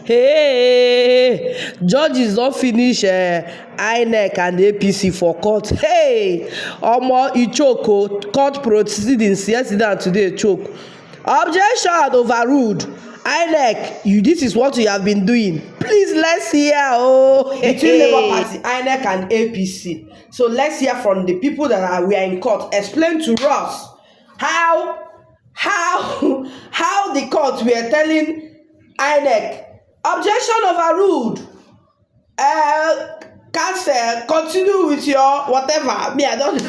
Hey, judges don't finish inec and apc for court. Hey, omo, e choke o. Court proceedings yesterday and today choke. Objection overruled. INEC, this is what you have been doing. Please, let's hear. Between Labour Party, INEC, and APC. So let's hear from the people that we are in court. Explain to us how the court were telling INEC, objection overruled. Cancel. Continue with your whatever. Me, I don't.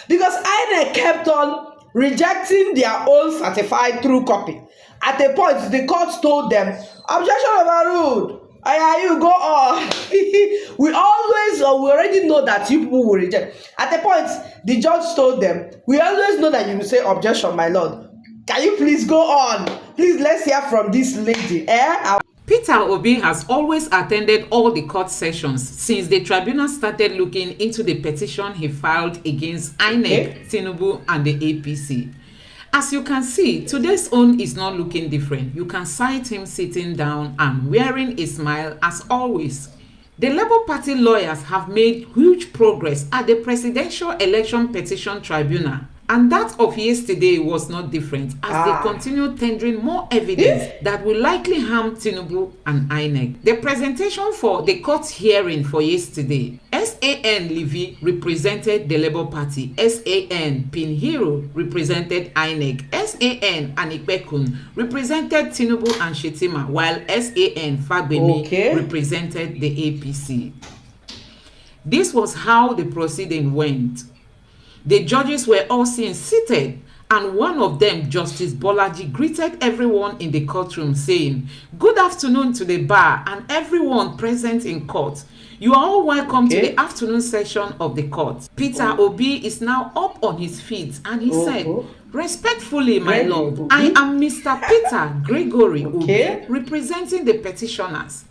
Because INEC kept on rejecting their own certified true copy. At a point, the court told them, objection overruled. You go on. we already know that you people will reject. At a point, the judge told them, we always know that you will say objection, my lord. Can you please go on? Please, let's hear from this lady. Peter Obi has always attended all the court sessions since the tribunal started looking into the petition he filed against INEC, Tinubu, and the APC. As you can see, today's own is not looking different. You can sight him sitting down and wearing a smile as always. The Labour Party lawyers have made huge progress at the Presidential Election Petition Tribunal. And that of yesterday was not different as they continue tendering more evidence that will likely harm Tinubu and INEC. The presentation for the court hearing for yesterday, SAN Levy represented the Labour Party, SAN Pinheiro represented INEC, SAN Anipekun represented Tinubu and Shetima, while SAN Fagbemi represented the APC. This was how the proceeding went. The judges were all seen seated, and one of them, Justice Bolaji, greeted everyone in the courtroom saying, "Good afternoon to the bar and everyone present in court. You are all welcome to the afternoon session of the court." Peter Obi is now up on his feet and he said, "Respectfully, my lord, I am Mr. Peter Gregory Obi, representing the petitioners."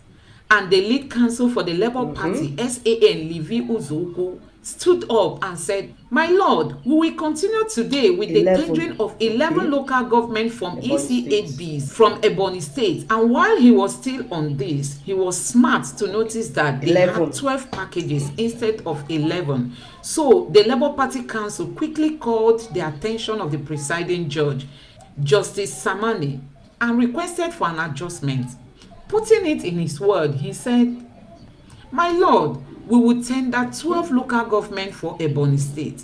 And the lead counsel for the Labour Party, SAN Levy Uzoku, stood up and said, "My lord, we will continue today with the tendering of 11 local government from EC8Bs from Ebonyi State." And while he was still on this, he was smart to notice that they had 12 packages instead of 11. So the Labour Party counsel quickly called the attention of the presiding judge, Justice Samani, and requested for an adjustment. Putting it in his word, he said, "My lord, we will tender 12 local government for Ebonyi State."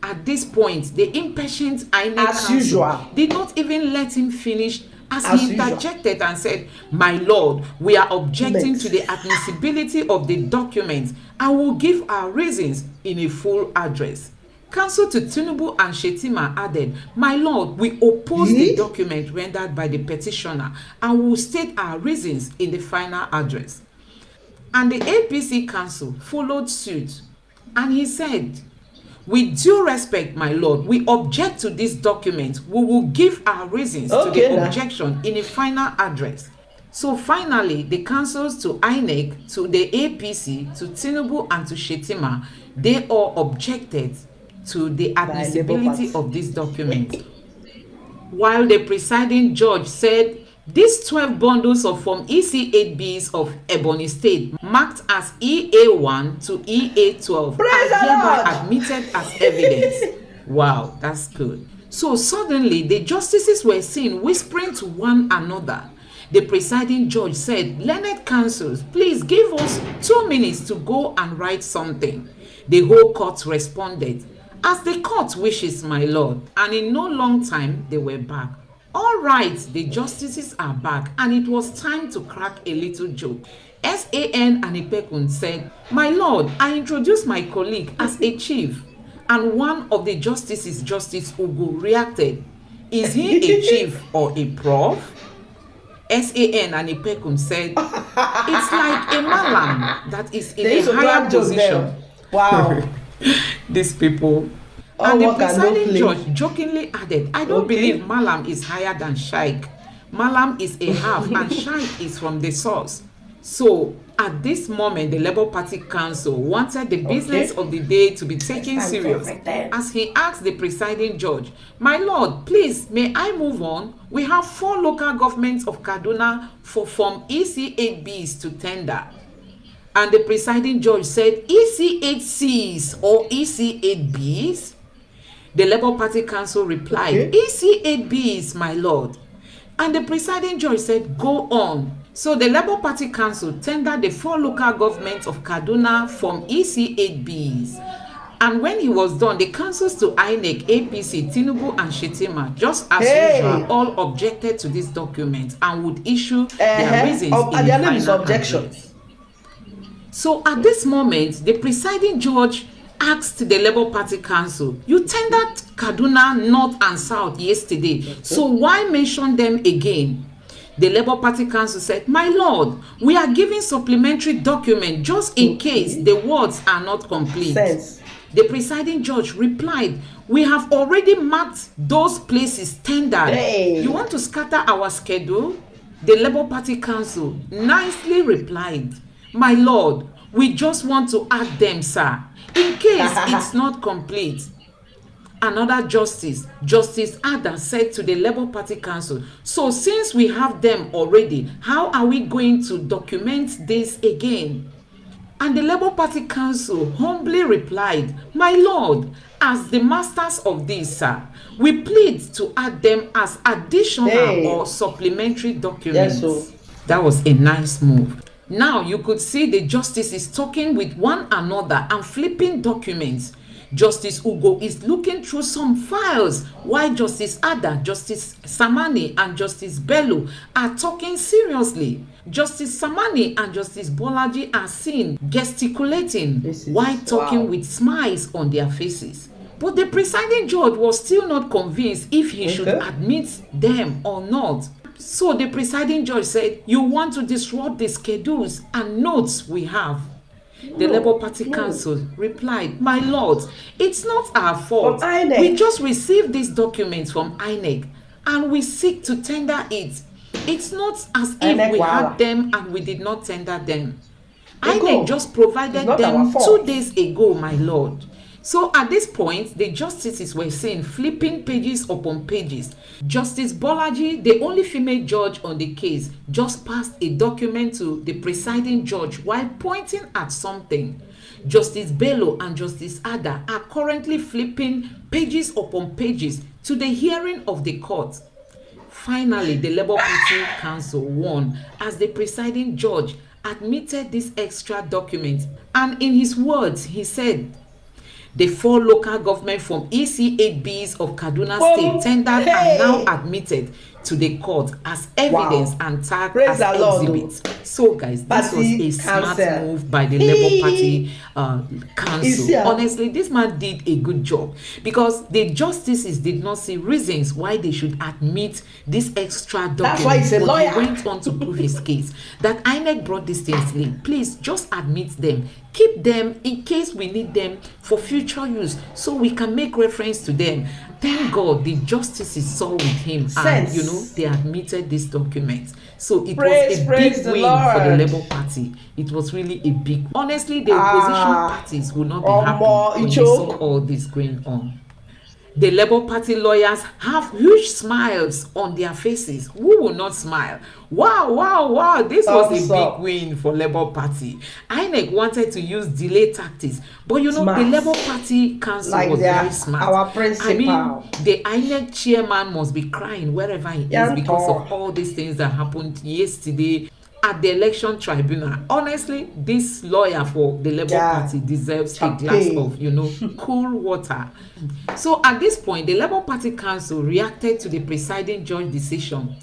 At this point, the impatient INEC counsel did not even let him finish as he interjected and said, "My lord, we are objecting to the admissibility of the document and will give our reasons in a full address." Counsel to Tinubu and Shetima added, "My lord, we oppose the document rendered by the petitioner and will state our reasons in the final address." And the APC counsel followed suit and he said, "With due respect, my lord, we object to this document. We will give our reasons to the objection in a final address." So finally, the counsels to INEC, to the APC, to Tinubu and to Shetima, they all objected to the admissibility of this document. While the presiding judge said, "These 12 bundles of Form EC8Bs of Ebonyi State, marked as EA1 to EA12, are hereby admitted as evidence." Wow, that's good. So suddenly, the justices were seen whispering to one another. The presiding judge said, "Learned counsels, please give us 2 minutes to go and write something." The whole court responded, "As the court wishes, my lord." And in no long time, they were back. All right, the justices are back, and it was time to crack a little joke. SAN Anipekun said, "My lord, I introduced my colleague as a chief." And one of the justices, Justice Ugu, reacted, "Is he a chief or a prof?" SAN Anipekun said, "It's like a malam that is in a higher position." Wow. These people. And the presiding judge jokingly added, "I don't believe malam is higher than sheikh. Malam is a half and sheikh is from the source." So at this moment, the Labour Party Council wanted the business of the day to be taken serious as he asked the presiding judge, "My lord, please, may I move on? We have 4 local governments of Kaduna for Form EC8Bs to tender." And the presiding judge said, "EC8Cs or EC8Bs?" The Labour Party Council replied, "EC8Bs, my lord." And the presiding judge said, "Go on." So the Labour Party Council tendered the 4 local governments of Kaduna from EC8Bs. And when he was done, the councils to INEC, APC, Tinubu and Shetima, just as usual, all objected to this document and would issue their reasons in the final address. So at this moment, the presiding judge asked the Labour Party Council, "You tendered Kaduna North and South yesterday, so why mention them again?" The Labour Party Council said, "My lord, we are giving supplementary document just in case the words are not complete." The presiding judge replied, "We have already marked those places tendered. You want to scatter our schedule?" The Labour Party Council nicely replied, "My lord, we just want to add them, sir, in case it's not complete." Another justice, Justice Ada, said to the Labour Party Council, "So since we have them already, how are we going to document this again?" And the Labour Party Council humbly replied, "My lord, as the masters of this, sir, we plead to add them as additional or supplementary documents." That was a nice move. Now you could see the justices talking with one another and flipping documents. Justice Ugo is looking through some files while Justice Ada, Justice Samani and Justice Bello are talking seriously. Justice Samani and Justice Bolaji are seen gesticulating while talking with smiles on their faces. But the presiding judge was still not convinced if he should admit them or not. So the presiding judge said, "You want to disrupt the schedules and notes we have." The Labour Party Council replied, "My lords, it's not our fault. We just received these documents from INEC and we seek to tender it. It's not as if we had them and we did not tender them. INEC just provided them 2 days ago, my lord." So at this point, the justices were seen flipping pages upon pages. Justice Bolaji, the only female judge on the case, just passed a document to the presiding judge while pointing at something. Justice Bello and Justice Ada are currently flipping pages upon pages to the hearing of the court. Finally, the Labour Party Council won as the presiding judge admitted this extra document. And in his words, he said, "The 4 local government from EC8Bs of Kaduna State tendered and now admitted to the court as evidence and tagged as exhibits." So guys, this was a smart move by the Labour Party Council. Honestly, this man did a good job because the justices did not see reasons why they should admit this extra document. That's why he's a lawyer. He went on to prove his case that INEC brought these things late. Please just admit them. Keep them in case we need them for future use so we can make reference to them. Thank God the justices saw with him and they admitted this document. So it was a big win for the Labour Party. It was really a big. Honestly, the opposition parties would not be happy when they saw all this going on. The Labour Party lawyers have huge smiles on their faces. Who will not smile? Wow, wow, wow. This was a big win for Labour Party. INEC wanted to use delay tactics. But the Labour Party Council was very smart. Our principal. I mean, the INEC chairman must be crying wherever he is because of all these things that happened yesterday at the election tribunal. Honestly, this lawyer for the Labour Party deserves a glass of, cool water. So at this point, the Labour Party Council reacted to the presiding judge decision.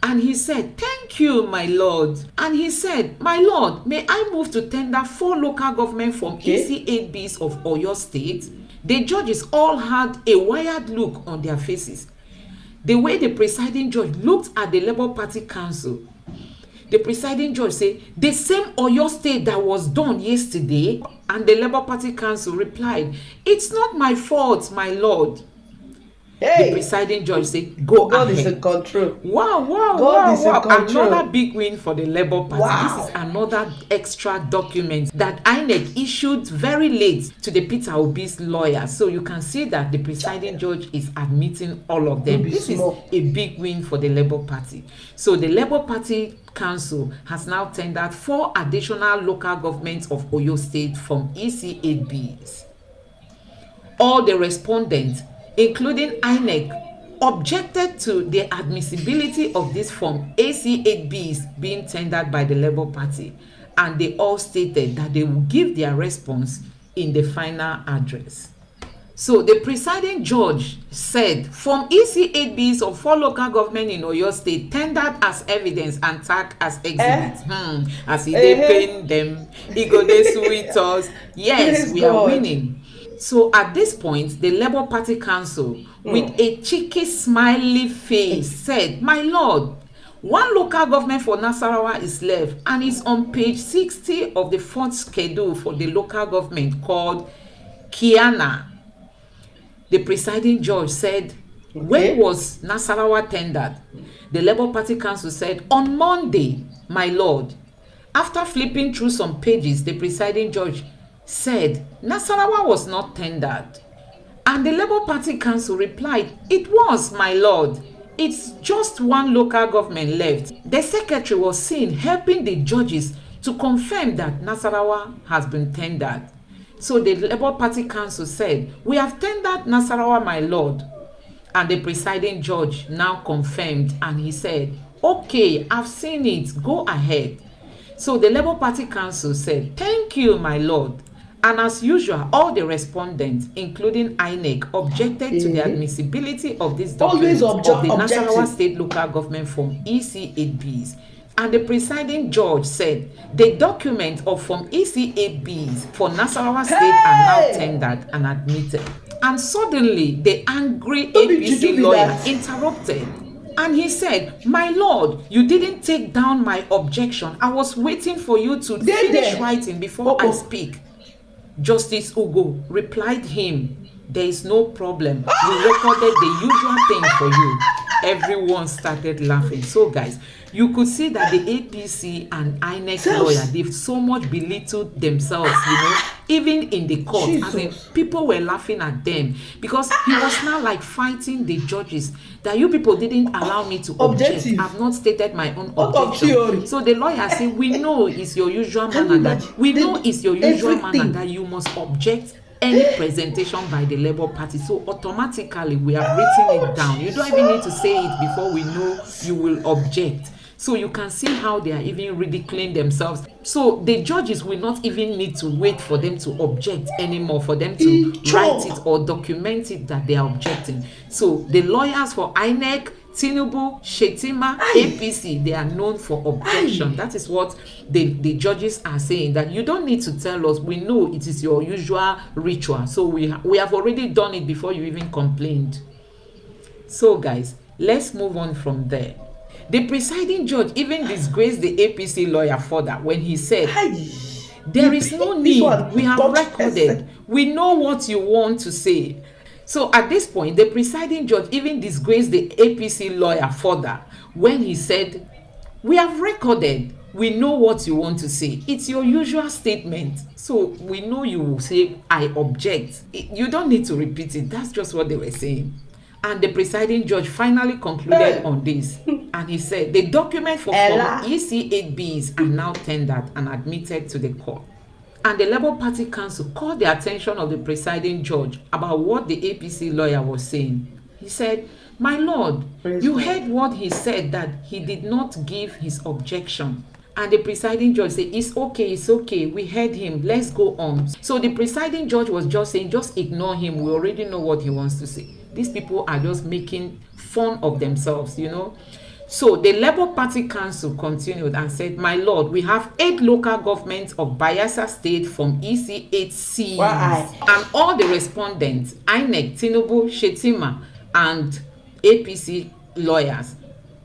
And he said, "Thank you, my lord." And he said, "My lord, may I move to tender 4 local government from EC8Bs of Oyo State?" The judges all had a wired look on their faces. The way the presiding judge looked at the Labour Party Council, the presiding judge said, "The same Oyo State that was done yesterday?" And the Labour Party Council replied, "It's not my fault, my lord." The Hey, presiding judge said, go God is in ahead. control. Wow, wow, God is in wow, wow. control. Another big win for the Labour Party. This is Wow. another extra document that INEC issued very late to the Peter Obi's lawyer. So you can see that the presiding judge is admitting all of them. be This is small. a big win for the Labour Party. So the Labour Party Council has now tendered 4 additional local governments of Oyo State from EC8Bs. All the respondents, including INEC, objected to the admissibility of this form AC8Bs being tendered by the Labour Party, and they all stated that they will give their response in the final address. So the presiding judge said Form EC8Bs of 4 local government in Oyo State tendered as evidence and tagged as exhibits. As e dey pain them, e go dey sweet us. Yes, Praise we are God. winning. So at this point, the Labour Party Council, with a cheeky smiley face, said, my lord, 1 local government for Nasarawa is left, and it's on page 60 of the 4th schedule for the local government called Kiana. The presiding judge said, when was Nasarawa tendered? The Labour Party Council said, on Monday, my lord. After flipping through some pages, the presiding judge said Nasarawa was not tendered. And the Labour Party Council replied, it was, my lord. It's just 1 local government left. The secretary was seen helping the judges to confirm that Nasarawa has been tendered. So the Labour Party Council said, we have tendered Nasarawa, my lord. And the presiding judge now confirmed, and he said, okay, I've seen it, go ahead. So the Labour Party Council said, thank you, my lord. And as usual, all the respondents, including INEC, objected to the admissibility of this document of the Nasarawa State Local Government Form EC8Bs. And the presiding judge said the document of Form EC8Bs for Nasarawa State are now tendered and admitted. And suddenly, the angry APC lawyer interrupted. And he said, my lord, you didn't take down my objection. I was waiting for you to finish writing before I speak. Justice Ugo replied him, there is no problem. We recorded the usual thing for you. Everyone started laughing. So guys, you could see that the APC and INEC lawyer, they've so much belittled themselves, even in the court. As in, people were laughing at them because he was now like fighting the judges that you people didn't allow me to object. I've not stated my own objection. So the lawyer said, we know it's your usual manner that you must object any presentation by the Labour Party. So automatically we have written it down. You don't even need to say it before we know you will object. So you can see how they are even ridiculing themselves. So the judges will not even need to wait for them to object anymore, for them to write it or document it that they are objecting. So the lawyers for INEC, Tinubu, Shetima, APC, they are known for objection. That is what the judges are saying, that you don't need to tell us. We know it is your usual ritual. So we have already done it before you even complained. So guys, let's move on from there. The presiding judge even disgraced the APC lawyer further when he said, there is no need, we have recorded, we know what you want to say. So at this point, the presiding judge even disgraced the APC lawyer further when he said, we have recorded, we know what you want to say. It's your usual statement. So we know you will say, I object. You don't need to repeat it. That's just what they were saying. And the presiding judge finally concluded on this. And he said, the document for Form EC8Bs are now tendered and admitted to the court. And the Labour Party Council called the attention of the presiding judge about what the APC lawyer was saying. He said, my lord, you heard what he said, that he did not give his objection. And the presiding judge said, it's okay, we heard him, let's go on. So the presiding judge was just saying, just ignore him, we already know what he wants to say. These people are just making fun of themselves, So the Labour Party Council continued and said, my lord, we have 8 local governments of Bayelsa State from EC8C. And all the respondents, INEC, Tinubu, Shetima, and APC lawyers,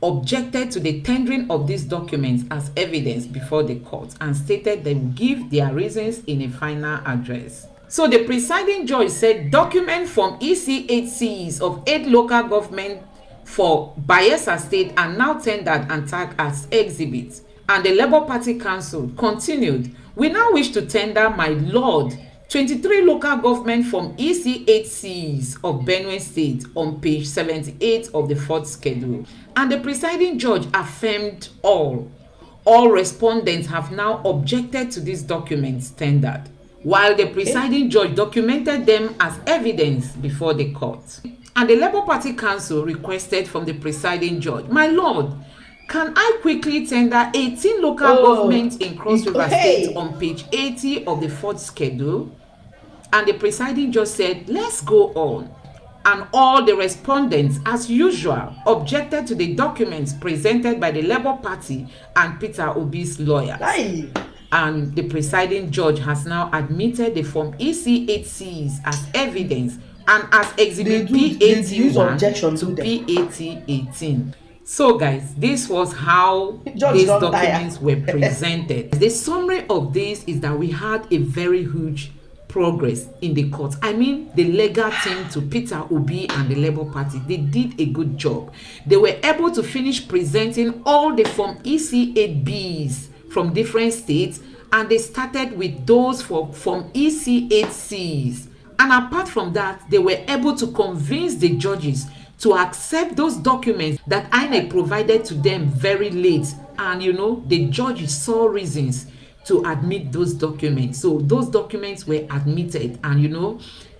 objected to the tendering of these documents as evidence before the court and stated they will give their reasons in a final address. So the presiding judge said documents from EC8Cs of 8 local government for Bayelsa State are now tendered and tagged as exhibits. And the Labour Party Council continued, "We now wish to tender, my lord, 23 local government from EC8Cs of Benue State on page 78 of the 4th schedule." And the presiding judge affirmed all respondents have now objected to these documents tendered, while the presiding judge documented them as evidence before the court. And the Labour Party Council requested from the presiding judge, "My lord, can I quickly tender 18 local governments in Cross River State on page 80 of the 4th schedule?" And the presiding judge said, "Let's go on." And all the respondents, as usual, objected to the documents presented by the Labour Party and Peter Obi's lawyers. Aye. And the presiding judge has now admitted the form EC8Cs as evidence and as exhibit P81 to P8018. So guys, this was how these documents were presented. The summary of this is that we had a very huge progress in the court. I mean, the legal team to Peter Obi and the Labour Party, they did a good job. They were able to finish presenting all the form EC8Bs from different states, and they started with those from EC8Cs. And apart from that, they were able to convince the judges to accept those documents that INEC provided to them very late. And the judges saw reasons to admit those documents. So those documents were admitted, and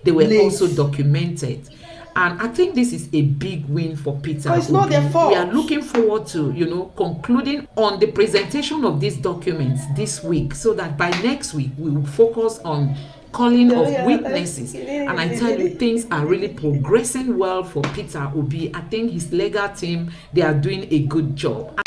they were also documented. And I think this is a big win for Peter. It's not their fault. We are looking forward to concluding on the presentation of these documents this week, so that by next week we will focus on calling of witnesses. And I tell you, things are really progressing well for Peter Obi. I think his legal team, they are doing a good job.